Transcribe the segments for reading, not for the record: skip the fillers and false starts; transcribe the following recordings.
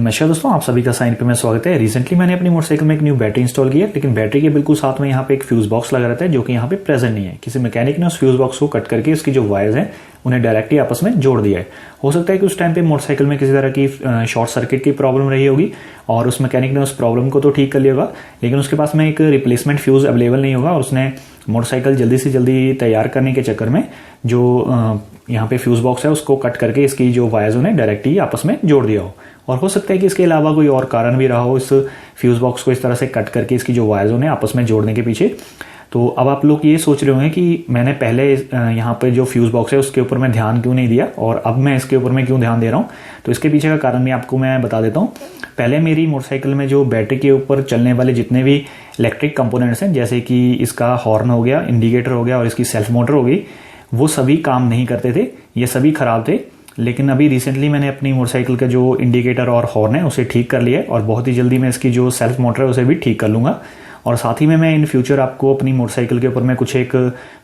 नमस्कार दोस्तों, आप सभी का साइन पे में स्वागत है। रिसेंटली मैंने अपनी मोटरसाइकिल में एक न्यू बैटरी इंस्टॉल की है, लेकिन बैटरी के बिल्कुल साथ में यहाँ पे एक फ्यूज बॉक्स लगा रहता है जो कि यहाँ पे प्रेजेंट नहीं है। किसी मैकेनिक ने उस फ्यूज बॉक्स को कट करके इसकी जो वायर्स हैं उन्हें डायरेक्टली आपस में जोड़ दिया है। हो सकता है कि उस टाइम पे मोटरसाइकिल में किसी तरह की शॉर्ट सर्किट की प्रॉब्लम रही होगी और उस मैकेनिक ने उस प्रॉब्लम को तो ठीक कर लिया होगा, लेकिन उसके पास में एक रिप्लेसमेंट फ्यूज अवेलेबल नहीं होगा और उसने मोटरसाइकिल जल्दी से जल्दी तैयार करने के चक्कर में जो यहाँ पे फ्यूज बॉक्स है उसको कट करके इसकी जो वायर्स उन्हें डायरेक्टली आपस में जोड़ दिया हो। और हो सकता है कि इसके अलावा कोई और कारण भी रहा हो इस फ्यूज बॉक्स को इस तरह से कट करके इसकी जो वायर्स उन्हें आपस में जोड़ने के पीछे। तो अब आप लोग ये सोच रहे होंगे कि मैंने पहले यहाँ पे जो फ्यूज बॉक्स है उसके ऊपर मैं ध्यान क्यों नहीं दिया और अब मैं इसके ऊपर में क्यों ध्यान दे रहा हूँ। तो इसके पीछे का कारण भी आपको मैं बता देता हूँ। पहले मेरी मोटरसाइकिल में जो बैटरी के ऊपर चलने वाले जितने भी इलेक्ट्रिक कंपोनेंट्स हैं, जैसे कि इसका हॉर्न हो गया, इंडिकेटर हो गया और इसकी सेल्फ मोटर हो गई, वो सभी काम नहीं करते थे, ये सभी खराब थे। लेकिन अभी रिसेंटली मैंने अपनी मोटरसाइकिल का जो इंडिकेटर और हॉर्न है उसे ठीक कर लिया है और बहुत ही जल्दी मैं इसकी जो सेल्फ मोटर है उसे भी ठीक कर लूँगा। और साथ ही में मैं इन फ्यूचर आपको अपनी मोटरसाइकिल के ऊपर में कुछ एक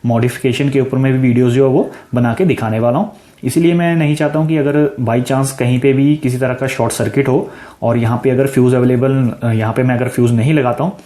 मॉडिफिकेशन के ऊपर में भी वीडियोस जो है वो बना के दिखाने वाला हूँ। इसीलिए मैं नहीं चाहता हूँ कि अगर बाई चांस कहीं पे भी किसी तरह का शॉर्ट सर्किट हो और यहाँ पे अगर फ्यूज़ अवेलेबल, यहाँ पे मैं अगर फ्यूज़ नहीं लगाता हूँ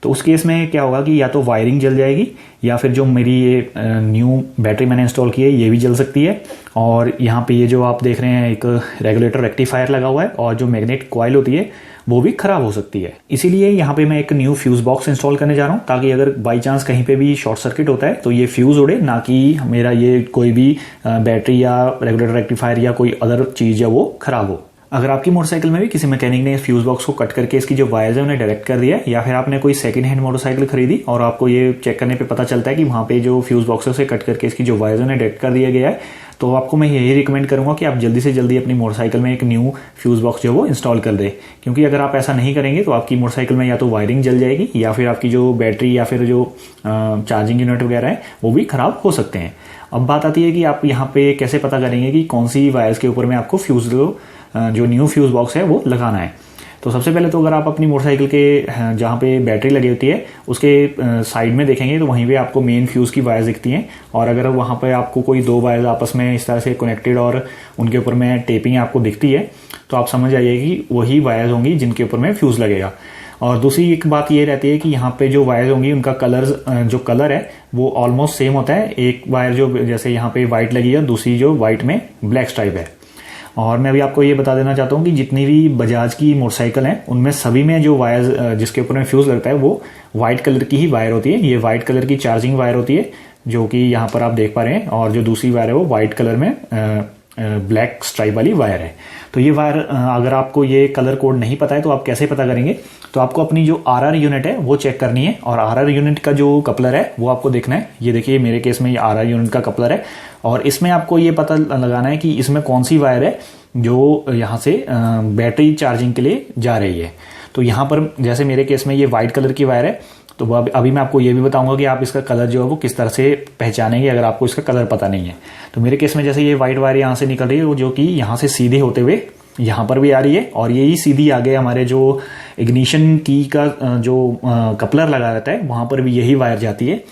तो उस केस में क्या होगा कि या तो वायरिंग जल जाएगी या फिर जो मेरी ये न्यू बैटरी मैंने इंस्टॉल की है ये भी जल सकती है। और यहाँ पे ये जो आप देख रहे हैं एक रेगुलेटर रेक्टिफायर लगा हुआ है और जो मैग्नेट कॉइल होती है वो भी खराब हो सकती है। इसीलिए यहाँ पे मैं एक न्यू फ्यूज बॉक्स इंस्टॉल करने जा रहा हूँ ताकि अगर बाई चांस कहीं पे भी शॉर्ट सर्किट होता है तो ये फ्यूज उड़े, ना कि मेरा ये कोई भी बैटरी या रेगुलेटर रेक्टिफायर या कोई अदर चीज़ है वो खराब हो। अगर आपकी मोटरसाइकिल में भी किसी मैकेनिक ने फ्यूज बॉक्स को कट करके इसकी जो वायर्स है उन्हें डायरेक्ट कर दिया है, या फिर आपने कोई सेकंड हैंड मोटरसाइकिल खरीदी और आपको ये चेक करने पे पता चलता है कि वहाँ पे जो फ्यूज बॉक्स है उसे कट करके इसकी जो वायर्स उन्हें डायरेक्ट कर दिया गया है, तो आपको मैं यही रिकमेंड करूंगा कि आप जल्दी से जल्दी अपनी मोटरसाइकिल में एक न्यू फ्यूज बॉक्स जो वो इंस्टॉल कर दे। क्योंकि अगर आप ऐसा नहीं करेंगे तो आपकी मोटरसाइकिल में या तो वायरिंग जल जाएगी या फिर आपकी जो बैटरी या फिर जो चार्जिंग यूनिट वगैरह है वो भी खराब हो सकते हैं। अब बात आती है कि आप यहाँ पे कैसे पता करेंगे कि कौन सी वायर्स के ऊपर में आपको फ्यूज जो न्यू फ्यूज बॉक्स है वो लगाना है। तो सबसे पहले तो अगर आप अपनी मोटरसाइकिल के जहाँ पे बैटरी लगी होती है उसके साइड में देखेंगे तो वहीं पे आपको मेन फ्यूज़ की वायर्स दिखती हैं। और अगर वहाँ पे आपको कोई दो वायर्स आपस में इस तरह से कनेक्टेड और उनके ऊपर में टेपिंग आपको दिखती है तो आप समझ जाइए कि वही वायर्स होंगी जिनके ऊपर में फ्यूज़ लगेगा। और दूसरी एक बात ये रहती है कि यहाँ पे जो वायर्स होंगी उनका जो कलर है वो ऑलमोस्ट सेम होता है। एक वायर जो जैसे यहाँ पे वाइट लगी है, दूसरी जो वाइट में ब्लैक स्ट्राइप है। और मैं अभी आपको ये बता देना चाहता हूँ कि जितनी भी बजाज की मोटरसाइकिल हैं उनमें सभी में जो वायर जिसके ऊपर में फ्यूज़ लगता है वो वाइट कलर की ही वायर होती है। ये वाइट कलर की चार्जिंग वायर होती है जो कि यहाँ पर आप देख पा रहे हैं, और जो दूसरी वायर है वो वाइट कलर में ब्लैक स्ट्राइप वाली वायर है। तो ये वायर अगर आपको ये कलर कोड नहीं पता है तो आप कैसे पता करेंगे, तो आपको अपनी जो आरआर यूनिट है वो चेक करनी है और आरआर यूनिट का जो कपलर है वो आपको देखना है। ये देखिए मेरे केस में ये आरआर यूनिट का कपलर है और इसमें आपको ये पता लगाना है कि इसमें कौन सी वायर है जो यहाँ से बैटरी चार्जिंग के लिए जा रही है। तो यहाँ पर जैसे मेरे केस में ये वाइट कलर की वायर है, तो अभी मैं आपको ये भी बताऊंगा कि आप इसका कलर जो है वो किस तरह से पहचानेंगे अगर आपको इसका कलर पता नहीं है। तो मेरे केस में जैसे ये वाइट वायर यहाँ से निकल रही है वो जो कि यहाँ से सीधे होते हुए यहाँ पर भी आ रही है और यही सीधी आगे हमारे जो इग्निशन की का जो कपलर लगा रहता है वहाँ पर भी यही वायर जाती है।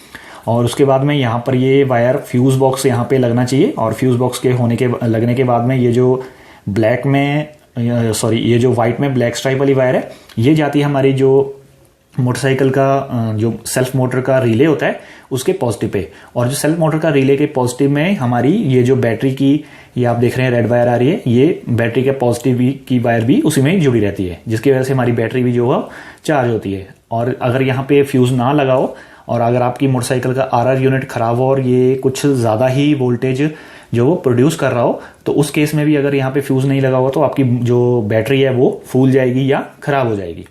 और उसके बाद में यहाँ पर ये वायर फ्यूज़ बॉक्स यहाँ पे लगना चाहिए और फ्यूज़ बॉक्स के लगने के बाद में ये जो ब्लैक में ये जो वाइट में ब्लैक स्ट्राइप वाली वायर है ये जाती है हमारी जो मोटरसाइकिल का जो सेल्फ मोटर का रिले होता है उसके पॉजिटिव पे। और जो सेल्फ मोटर का रिले के पॉजिटिव में हमारी ये जो बैटरी की ये आप देख रहे हैं रेड वायर आ रही है, ये बैटरी के पॉजिटिव की वायर भी उसी में जुड़ी रहती है, जिसकी वजह से हमारी बैटरी भी जो है चार्ज होती है। और अगर यहाँ पे फ्यूज़ ना लगाओ और अगर आपकी मोटरसाइकिल का आरआर यूनिट खराब हो और ये कुछ ज़्यादा ही वोल्टेज जो वो प्रोड्यूस कर रहा हो तो उस केस में भी अगर यहाँ पे फ्यूज़ नहीं लगा हुआ तो आपकी जो बैटरी है वो फूल जाएगी या खराब हो जाएगी।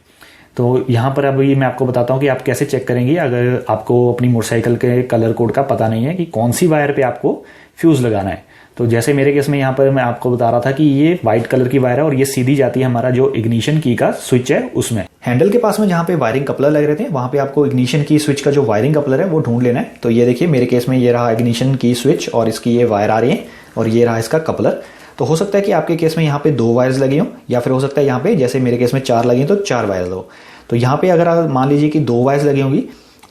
तो यहाँ पर अभी मैं आपको बताता हूँ कि आप कैसे चेक करेंगे अगर आपको अपनी मोटरसाइकिल के कलर कोड का पता नहीं है कि कौन सी वायर पे आपको फ्यूज़ लगाना है। तो जैसे मेरे केस में यहाँ पर मैं आपको बता रहा था कि ये वाइट कलर की वायर है और ये सीधी जाती है हमारा जो इग्निशन की का स्विच है उसमें। हैंडल के पास में जहाँ पे वायरिंग कपलर लगे रहते हैं वहाँ पे आपको इग्निशन की स्विच का जो वायरिंग कपलर है वो ढूंढ लेना है। तो ये देखिए मेरे केस में ये रहा इग्निशन की स्विच और इसकी ये वायर आ रही है और ये रहा इसका कपलर। तो हो सकता है कि आपके केस में यहाँ पे 2 वायर्स लगी हो या फिर हो सकता है यहाँ पे जैसे मेरे केस में 4 लगी तो 4 वायर्स हो। तो यहाँ पे अगर मान लीजिए कि 2 वायर्स लगी होंगी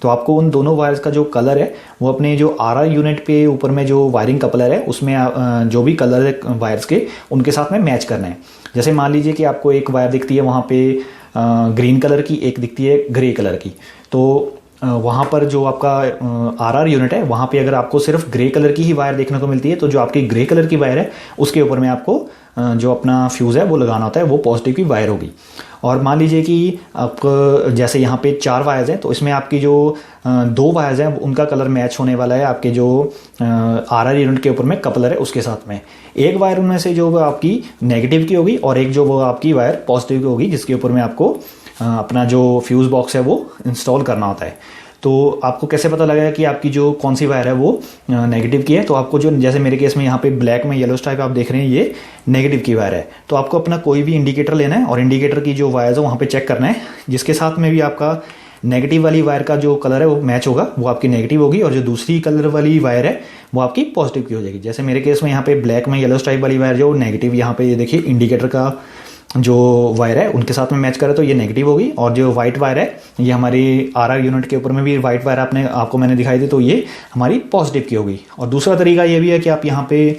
तो आपको उन दोनों वायर्स का जो कलर है वो अपने जो आरआर यूनिट पे ऊपर में जो वायरिंग कपलर है उसमें जो भी कलर है वायर्स के उनके साथ में मैच करना है। जैसे मान लीजिए कि आपको एक वायर दिखती है वहाँ पे ग्रीन कलर की, एक दिखती है ग्रे कलर की, तो वहाँ पर जो आपका आरआर यूनिट है वहाँ पे अगर आपको सिर्फ ग्रे कलर की ही वायर देखने को मिलती है तो जो आपकी ग्रे कलर की वायर है उसके ऊपर में आपको जो अपना फ्यूज़ है वो लगाना होता है, वो पॉजिटिव की वायर होगी। और मान लीजिए कि आपको जैसे यहाँ पे 4 वायर्स हैं तो इसमें आपकी जो 2 वायर्स हैं उनका कलर मैच होने वाला है आपके जो आरआर यूनिट के ऊपर में कपलर है उसके साथ में। एक वायर उनमें से जो आपकी नेगेटिव की होगी और एक जो वो आपकी वायर पॉजिटिव की होगी जिसके ऊपर में आपको अपना जो फ्यूज़ बॉक्स है वो इंस्टॉल करना होता है। तो आपको कैसे पता लगेगा कि आपकी जो कौन सी वायर है वो नेगेटिव की है? तो आपको जो जैसे मेरे केस में यहाँ पे ब्लैक में येलो स्ट्राइप आप देख रहे हैं ये नेगेटिव की वायर है, तो आपको अपना कोई भी इंडिकेटर लेना है और इंडिकेटर की जो वायर्स है वहाँ पे चेक करना है जिसके साथ में भी आपका नेगेटिव वाली वायर का जो कलर है वो मैच होगा वो आपकी नेगेटिव होगी और जो दूसरी कलर वाली वायर है वो आपकी पॉजिटिव की हो जाएगी। जैसे मेरे केस में यहाँ पे ब्लैक में येलो स्ट्राइप वाली वायर जो नेगेटिव, यहाँ पे ये देखिए इंडिकेटर का जो वायर है उनके साथ में मैच करे तो ये नेगेटिव होगी, और जो वाइट वायर है ये हमारी आरआर यूनिट के ऊपर में भी वाइट वायर आपको मैंने दिखाई दी तो ये हमारी पॉजिटिव की होगी। और दूसरा तरीका ये भी है कि आप यहाँ पे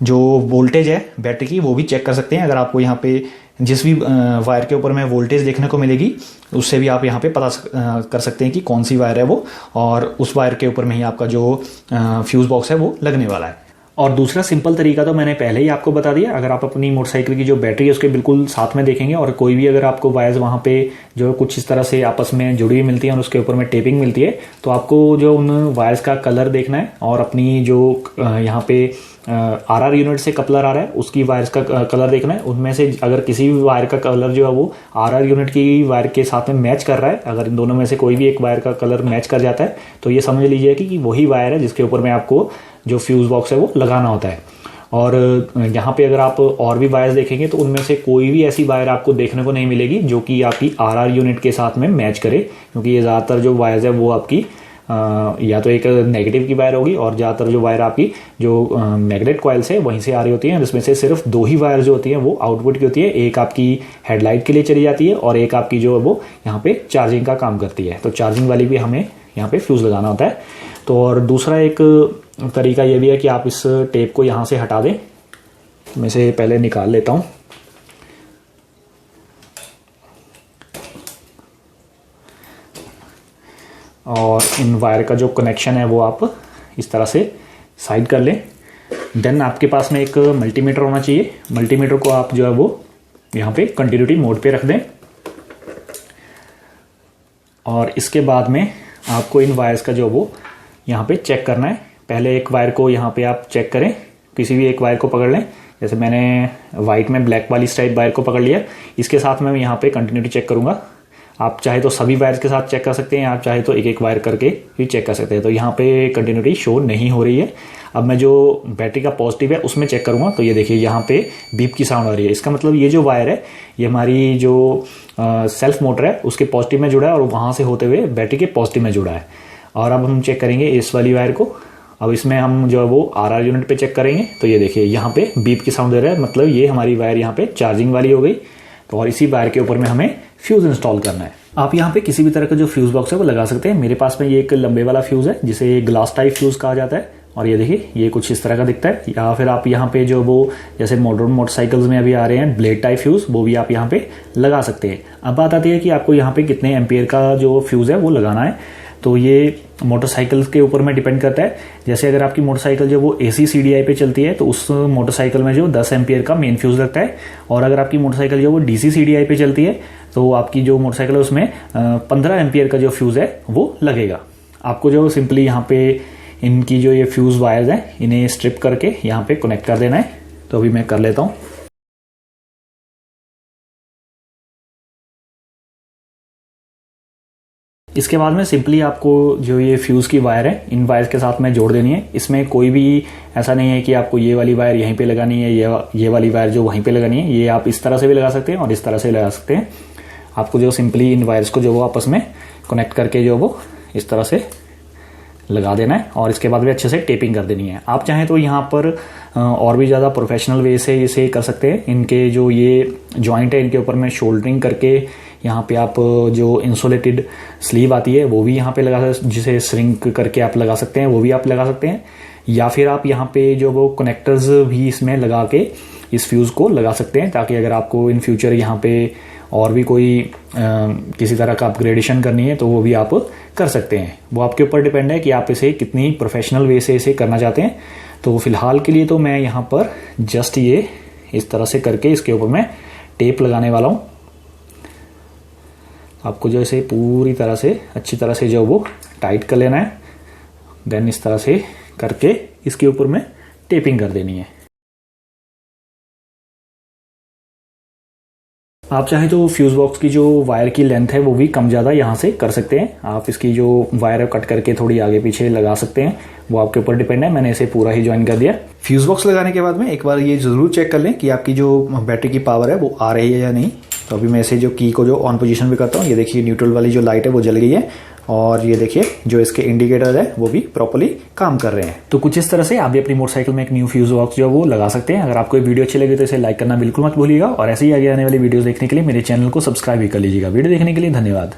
जो वोल्टेज है बैटरी की वो भी चेक कर सकते हैं। अगर आपको यहाँ पे जिस भी वायर के ऊपर में वोल्टेज देखने को मिलेगी उससे भी आप यहाँ पे पता कर सकते हैं कि कौन सी वायर है वो, और उस वायर के ऊपर में ही आपका जो फ्यूज़ बॉक्स है वो लगने वाला है। और दूसरा सिंपल तरीका तो मैंने पहले ही आपको बता दिया। अगर आप अपनी मोटरसाइकिल की जो बैटरी है उसके बिल्कुल साथ में देखेंगे और कोई भी अगर आपको वायर्स वहाँ पे जो कुछ इस तरह से आपस में जुड़ी हुई मिलती है और उसके ऊपर में टेपिंग मिलती है तो आपको जो उन वायर्स का कलर देखना है और अपनी जो यहाँ पे आरआर यूनिट से कपलर आ रहा है उसकी वायर्स का कलर देखना है। उनमें से अगर किसी भी वायर का कलर जो है वो आरआर यूनिट की वायर के साथ में मैच कर रहा है, अगर इन दोनों में से कोई भी एक वायर का कलर मैच कर जाता है तो ये समझ लीजिए कि वही वायर है जिसके ऊपर में आपको जो फ्यूज़ बॉक्स है वो लगाना होता है। और यहाँ पे अगर आप और भी वायर्स देखेंगे तो उनमें से कोई भी ऐसी वायर आपको देखने को नहीं मिलेगी जो कि आपकी आरआर यूनिट के साथ में मैच करे, क्योंकि ये ज़्यादातर जो वायर्स है वो आपकी या तो एक नेगेटिव की वायर होगी और ज़्यादातर जो वायर आपकी जो मैग्नेट कॉइल्स है वहीं से आ रही होती हैं, जिसमें से सिर्फ 2 ही वायर जो होती हैं वो आउटपुट की होती है। एक आपकी हेडलाइट के लिए चली जाती है और एक आपकी जो है वो यहाँ पे चार्जिंग का काम करती है, तो चार्जिंग वाली भी हमें यहाँ पे फ्यूज़ लगाना होता है। तो और दूसरा एक तरीका ये भी है कि आप इस टेप को यहाँ से हटा दें। मैं इसे पहले निकाल लेता हूँ। और इन वायर का जो कनेक्शन है वो आप इस तरह से साइड कर लें। देन आपके पास में एक मल्टीमीटर होना चाहिए। मल्टीमीटर को आप जो है वो यहाँ पे कंटिन्यूटी मोड पे रख दें और इसके बाद में आपको इन वायर्स का जो वो यहाँ पे चेक करना है। पहले एक वायर को यहाँ पे आप चेक करें, किसी भी एक वायर को पकड़ लें। जैसे मैंने वाइट में ब्लैक वाली स्ट्राइप वायर को पकड़ लिया, इसके साथ में मैं यहाँ पे कंटिन्यूटी चेक करूँगा। आप चाहे तो सभी वायर्स के साथ चेक कर सकते हैं, आप चाहे तो एक एक वायर करके भी चेक कर सकते हैं। तो यहाँ पे कंटिन्यूटी शो नहीं हो रही है। अब मैं जो बैटरी का पॉजिटिव है उसमें चेक करूँगा तो ये देखिए यहाँ पे बीप की साउंड आ रही है। इसका मतलब ये जो वायर है ये हमारी जो सेल्फ मोटर है उसके पॉजिटिव में जुड़ा है और वहाँ से होते हुए बैटरी के पॉजिटिव में जुड़ा है। और अब हम चेक करेंगे इस वाली वायर को। अब इसमें हम जो है वो आरआर यूनिट पे चेक करेंगे तो ये देखिए यहाँ पे बीप की साउंड दे रहा है, मतलब ये हमारी वायर यहाँ पे चार्जिंग वाली हो गई। तो और इसी वायर के ऊपर में हमें फ्यूज़ इंस्टॉल करना है। आप यहाँ पे किसी भी तरह का जो फ्यूज़ बॉक्स है वो लगा सकते हैं। मेरे पास में ये एक लंबे वाला फ्यूज़ है जिसे ग्लास टाइप फ्यूज़ कहा जाता है और ये देखिए ये कुछ इस तरह का दिखता है। या फिर आप यहाँ पे जो वो जैसे मॉडर्न मोटरसाइकिल्स में अभी आ रहे हैं ब्लेड टाइप फ्यूज़, वो भी आप यहाँ पे लगा सकते हैं। अब बात आती है कि आपको यहाँ पे कितने एम्पियर का जो फ्यूज़ है वो लगाना है। तो ये मोटरसाइकिल के ऊपर में डिपेंड करता है। जैसे अगर आपकी मोटरसाइकिल जो वो AC CDI पे चलती है तो उस मोटरसाइकिल में जो 10 एम्पियर का मेन फ्यूज़ लगता है, और अगर आपकी मोटरसाइकिल जो वो DC CDI पे चलती है तो आपकी जो मोटरसाइकिल है उसमें 15 एम्पियर का जो फ्यूज़ है वो लगेगा। आपको जो सिंपली यहाँ पे इनकी जो ये फ्यूज़ वायर्स हैं इन्हें स्ट्रिप करके यहाँ पे कनेक्ट कर देना है। तो अभी मैं कर लेता हूँ। इसके बाद में सिंपली आपको जो ये फ्यूज़ की वायर है इन वायर्स के साथ में जोड़ देनी है। इसमें कोई भी ऐसा नहीं है कि आपको ये वाली वायर यहीं पे लगानी है, ये वाली वायर जो वहीं पे लगानी है। ये आप इस तरह से भी लगा सकते हैं और इस तरह से लगा सकते हैं। आपको जो सिंपली इन वायर्स को जो वो आपस में कनेक्ट करके जो वो इस तरह से लगा देना है और इसके बाद भी अच्छे से टेपिंग कर देनी है। आप चाहें तो यहाँ पर और भी ज़्यादा प्रोफेशनल वे से इसे कर सकते हैं। इनके जो ये जॉइंट है इनके ऊपर में शोल्डरिंग करके यहाँ पे आप जो इंसुलेटेड स्लीव आती है वो भी यहाँ पे लगा सकते, जिसे श्रिंक करके आप लगा सकते हैं, वो भी आप लगा सकते हैं। या फिर आप यहाँ पे जो वो कनेक्टर्स भी इसमें लगा के इस फ्यूज़ को लगा सकते हैं, ताकि अगर आपको इन फ्यूचर यहाँ पे और भी कोई किसी तरह का अपग्रेडेशन करनी है तो वो भी आप कर सकते हैं। वो आपके ऊपर डिपेंड है कि आप इसे कितनी प्रोफेशनल वे से इसे करना चाहते हैं। तो फिलहाल के लिए तो मैं यहाँ पर जस्ट ये इस तरह से करके इसके ऊपर मैं टेप लगाने वाला हूँ। आपको जो इसे पूरी तरह से अच्छी तरह से जो वो टाइट कर लेना है, देन इस तरह से करके इसके ऊपर में टेपिंग कर देनी है। आप चाहे तो फ्यूज़ बॉक्स की जो वायर की लेंथ है वो भी कम ज़्यादा यहाँ से कर सकते हैं। आप इसकी जो वायर है कट करके थोड़ी आगे पीछे लगा सकते हैं, वो आपके ऊपर डिपेंड है। मैंने इसे पूरा ही ज्वाइन कर दिया। फ्यूज़ बॉक्स लगाने के बाद में एक बार ये ज़रूर चेक कर लें कि आपकी जो बैटरी की पावर है वो आ रही है या नहीं। तो अभी मैं इसे जो की को जो ऑन पोजीशन पे करता हूँ, ये देखिए न्यूट्रल वाली जो लाइट है वो जल गई है, और ये देखिए जो इसके इंडिकेटर है वो भी प्रॉपर्ली काम कर रहे हैं। तो कुछ इस तरह से आप भी अपनी मोटरसाइकिल में एक न्यू फ्यूज बॉक्स जो है वो लगा सकते हैं। अगर आपको ये वीडियो अच्छी लगी तो इसे लाइक करना बिल्कुल मत भूलिएगा, और ऐसे ही आगे आने वाली वीडियोस देखने के लिए मेरे चैनल को सब्सक्राइब भी कर लीजिएगा। वीडियो देखने के लिए धन्यवाद।